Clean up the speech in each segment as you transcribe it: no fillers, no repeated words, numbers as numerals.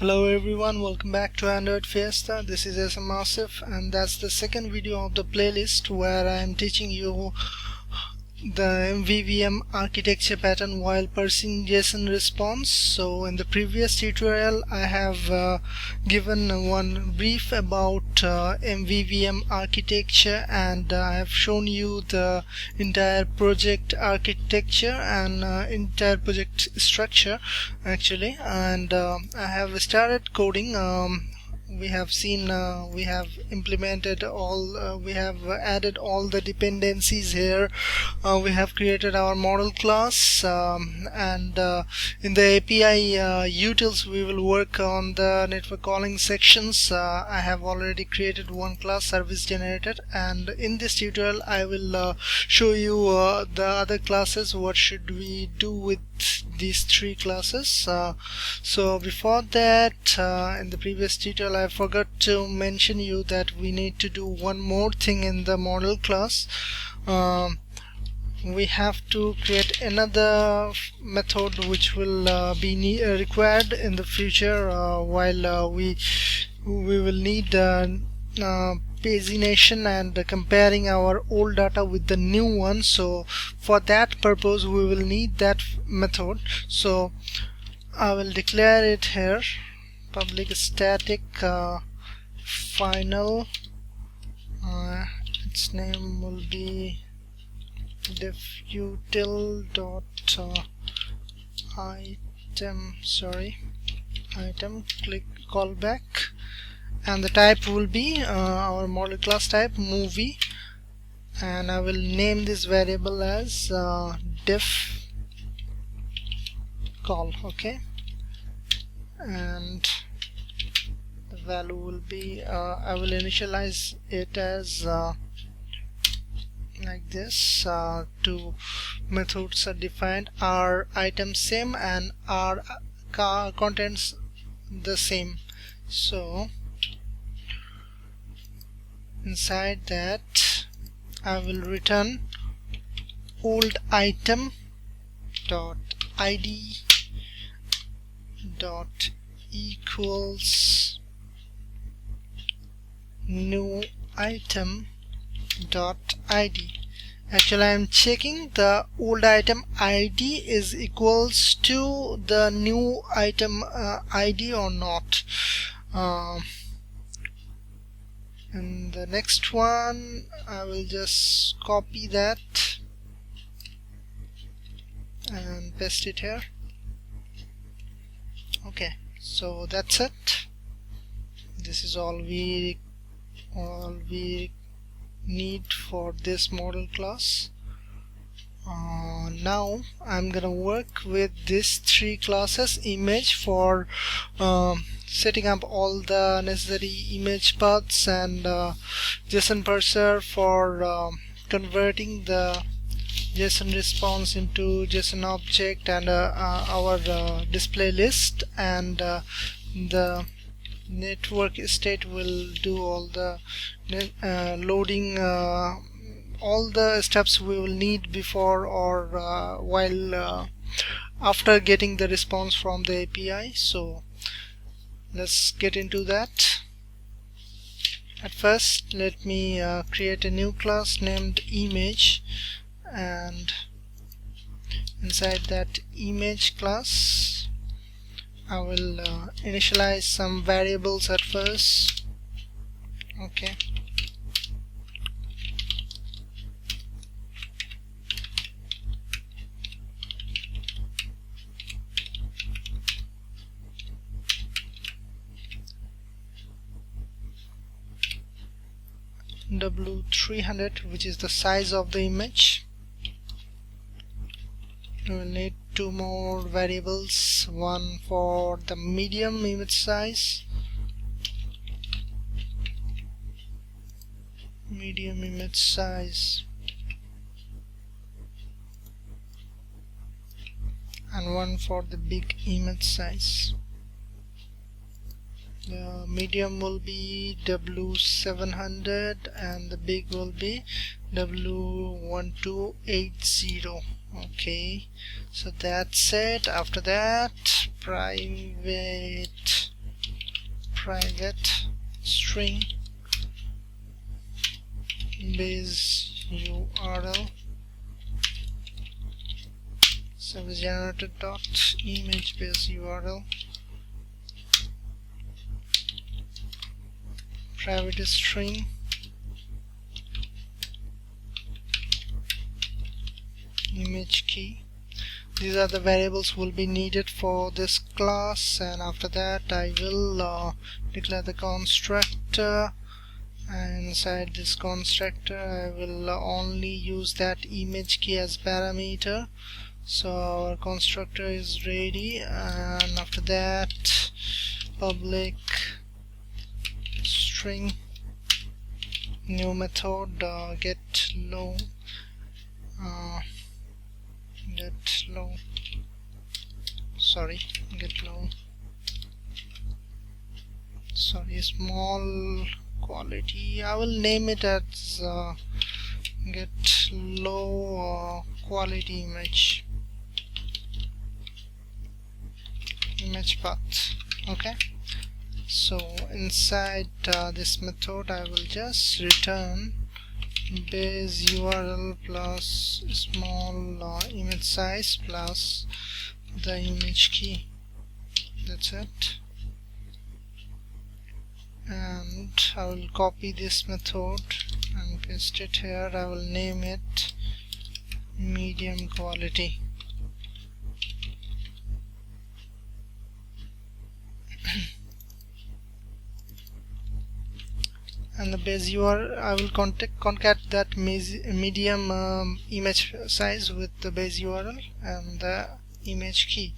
Hello everyone, welcome back to Android Fiesta. This is SM Asif, and that's the second video of the playlist where I am teaching you the MVVM architecture pattern while parsing JSON response. So in the previous tutorial I have given one brief about MVVM architecture, and I have shown you the entire project architecture and entire project structure actually, and I have started coding. We have seen we have implemented all we have added all the dependencies here. We have created our model class, and in the API utils we will work on the network calling sections. I have already created one class, service generated, and in this tutorial I will show you the other classes. What should we do with these three classes? So before that, in the previous tutorial I forgot to mention you that we need to do one more thing in the model class. We have to create another method which will be required in the future while we will need pagination and comparing our old data with the new one. So for that purpose we will need that method. So I will declare it here, public static final, its name will be defutil dot item click callback, and the type will be our model class type movie, and I will name this variable as def call. Okay, and the value will be I will initialize it as like this. Two methods are defined, our item same and our contents the same. So inside that I will return old item dot id dot equals new item dot id. Actually I am checking the old item id is equals to the new item id or not. And the next one I will just copy that and paste it here. Okay, so that's it. This is all we need for this model class. Now I'm gonna work with these three classes: image for setting up all the necessary image paths, and JSON parser for converting the JSON response into JSON object, and our display list, and the network state will do all the loading, all the steps we will need before or while after getting the response from the API. So let's get into that. At first let me create a new class named image, and inside that image class I will initialize some variables at first. Okay, W300, which is the size of the image. We will need two more variables, one for the medium image size, and one for the big image size. The medium will be W700 and the big will be W1280. Okay, so that's it. After that, private private string base URL service generator dot image base URL private string image key. These are the variables will be needed for this class, and after that I will declare the constructor, and inside this constructor I will only use that image key as parameter. So our constructor is ready, and after that public string new method get low small quality. I will name it as get low quality image path. Okay, so inside this method I will just return base URL plus small image size plus the image key. That's it. And I will copy this method and paste it here. I will name it medium quality. And the base URL I will concat that medium image size with the base URL and the image key.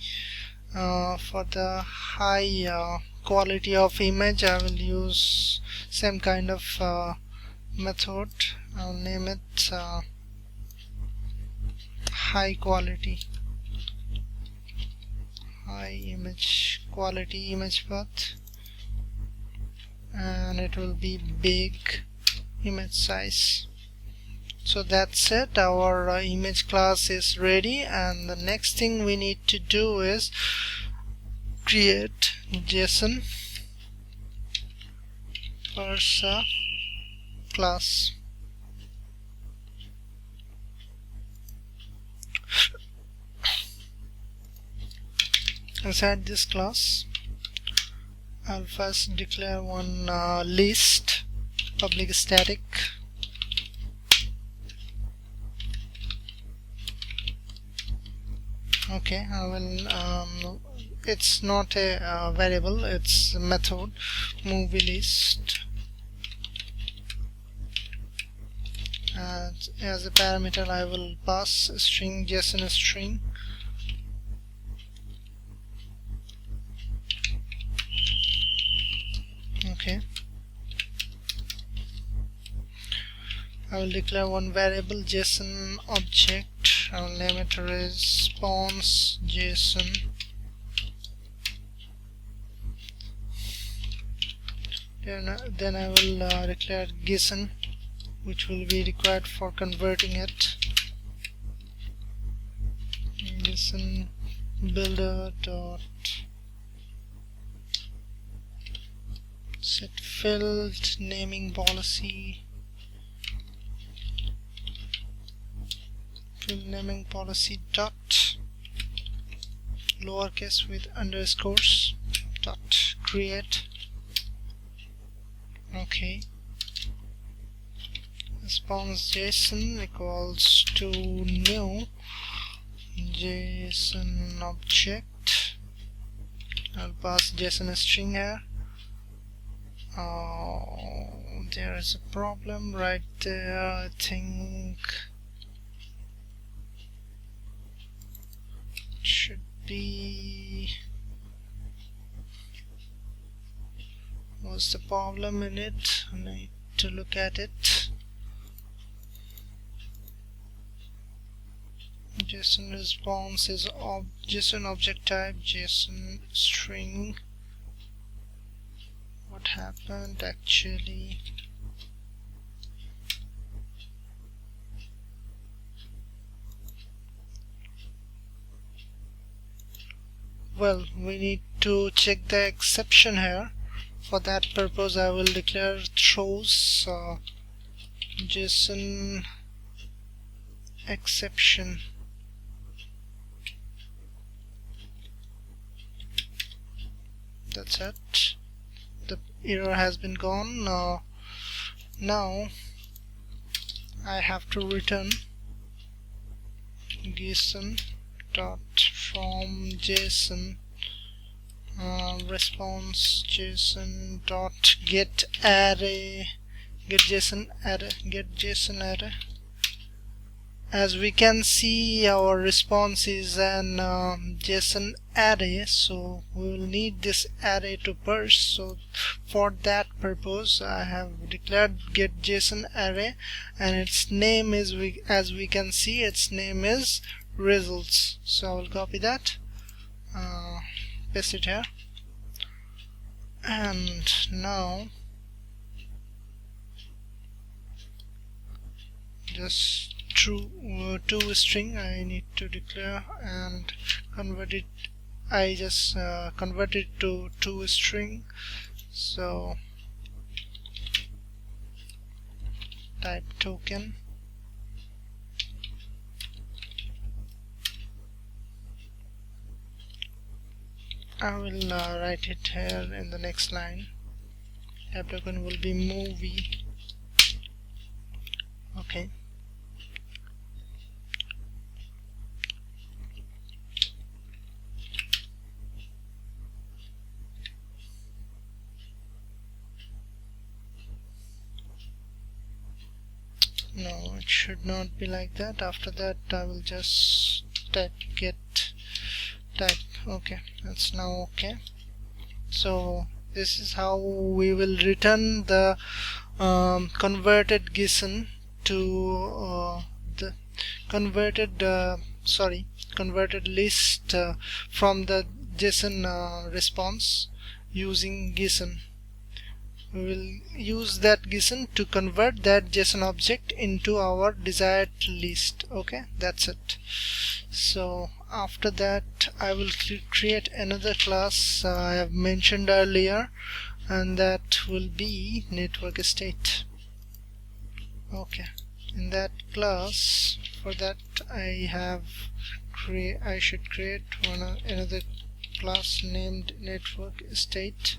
For the high quality of image I will use same kind of method. I'll name it high quality, high image quality image path, and it will be big image size. So that's it, our image class is ready, and the next thing we need to do is create JSON parser class. Inside this class I'll first declare one list public static okay. I will it's not a variable, it's a method movie list, and as a parameter I will pass a string JSON string. Okay, I will declare one variable JSON object. I will name it response JSON. Then I will declare JSON, which will be required for converting it. JSON builder dot set field naming policy, field naming policy dot lowercase with underscores dot create. Okay, response JSON equals to new JSON object. I'll pass JSON string here. There is a problem right there. I think it should be. What's the problem in it? I need to look at it. JSON response is JSON object type JSON string. What happened actually? Well, we need to check the exception here. for that purpose I will declare throws JSON exception. That's it. The error has been gone. Now I have to return JSON dot from JSON response JSON dot get array, get JSON array. As we can see, our response is an JSON array, so we will need this array to parse. So for that purpose I have declared get JSON array, and its name is, as we can see, its name is results. So I will copy that, paste it here, and now just to string I need to declare and convert it. I just convert it to string. So type token, I will write it here in the next line. Type token will be movie. Okay. No, it should not be like that. After that I will just type get type. Okay, that's now okay. So this is how we will return the converted JSON to the converted list from the JSON response using JSON. We will use that JSON to convert that JSON object into our desired list. Okay, that's it. So after that I will create another class I have mentioned earlier, and that will be network state. Okay, in that class, for that I should create another class named network state.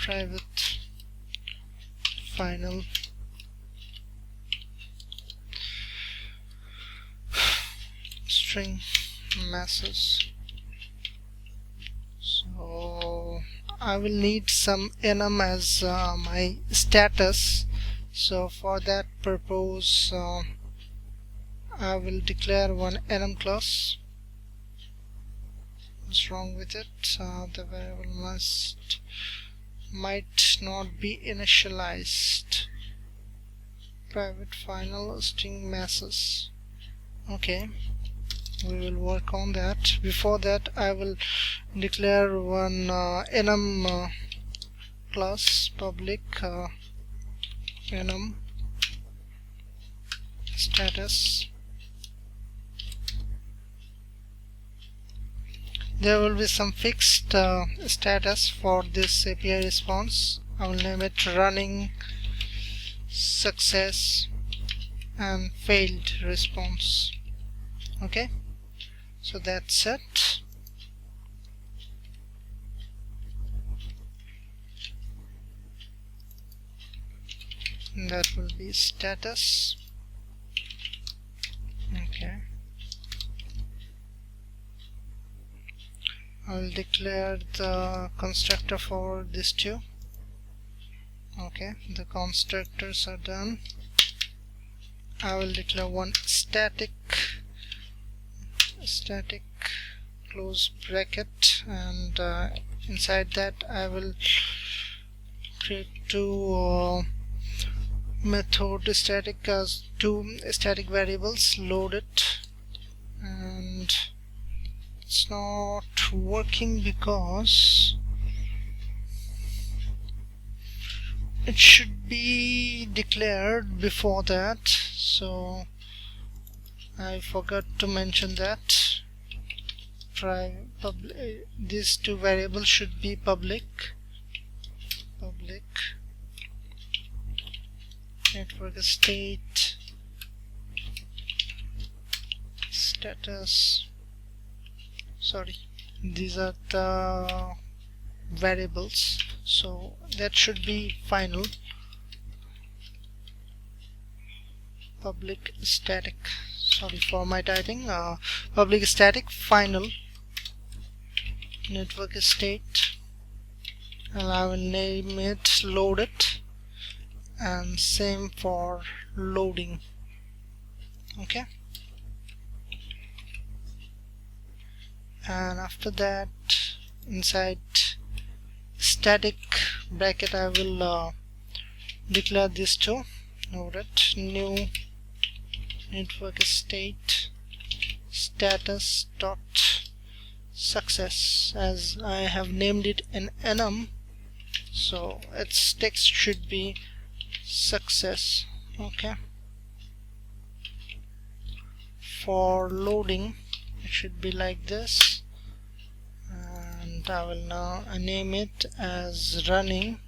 Private final string message. So I will need some enum as my status. So for that purpose I will declare one enum class. What's wrong with it? The variable might not be initialized. Private final string message. Okay, we will work on that. Before that I will declare one enum class, public enum status. There will be some fixed status for this API response. I will name it running, success, and failed response. Okay, so that's it. And that will be status. Okay, I will declare the constructor for these two. Okay, the constructors are done. I will declare one static close bracket, and inside that I will create two method static as two static variables loaded, and it's not working because it should be declared before that, so I forgot to mention that. These two variables should be public network state status. Sorry, these are the variables, so that should be final. Public static, sorry for my typing, public static final network state, and I will name it loaded, and same for loading. Okay, and after that, inside static bracket, I will declare this two. Loaded new network state status dot success, as I have named it in enum, so its text should be success. Okay, for loading it should be like this, and I will now name it as running,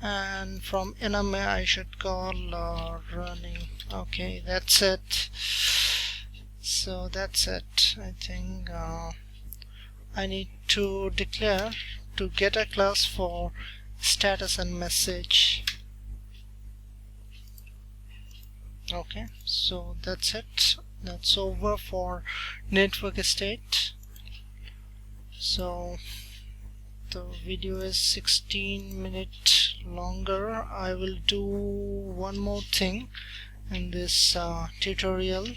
and from enum I should call running. Okay, that's it. So that's it. I think I need to declare to get a class for status and message. Okay, so that's it. That's over for network state. So the video is 16 minutes longer. I will do one more thing in this tutorial.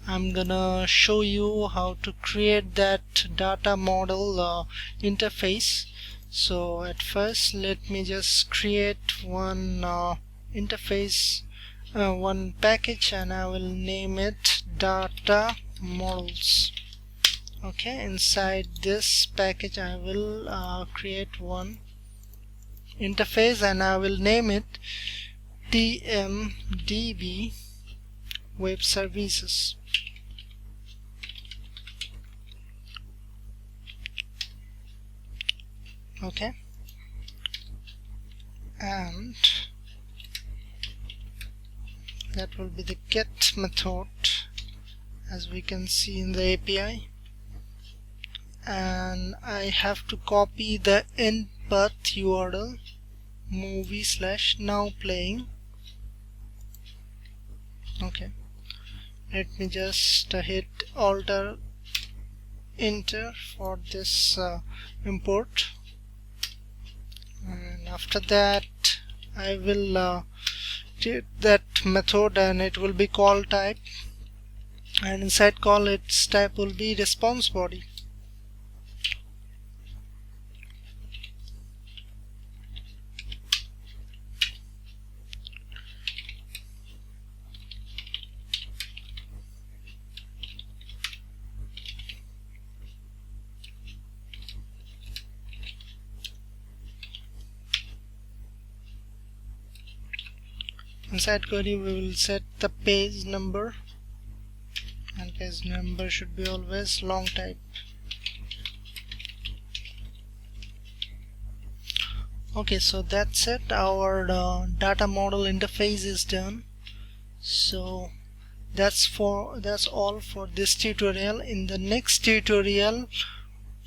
I'm gonna show you how to create that data model interface. So at first, let me just create one interface, one package, and I will name it data models. Okay, inside this package I will create one interface, and I will name it TMDB web services. Okay, and that will be the get method, as we can see in the API, and I have to copy the end path URL movie/now playing. Okay, let me just hit Alt Enter for this import, and after that I will take that method, and it will be call type, and inside call its type will be response body. Inside query we will set the page number, and page number should be always long type. Okay, so that's it. Our data model interface is done. So that's all for this tutorial. In the next tutorial,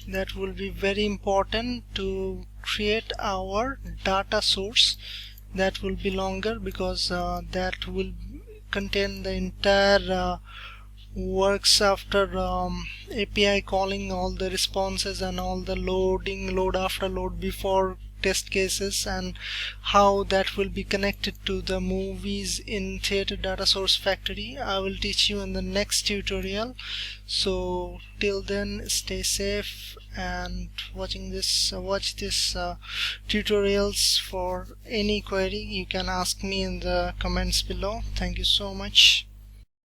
that will be very important to create our data source. That will be longer because that will contain the entire works after API calling, all the responses and all the load after load before test cases, and how that will be connected to the movies in theater data source factory. I will teach you in the next tutorial. So till then, stay safe and watch this tutorials. For any query you can ask me in the comments below. Thank you so much.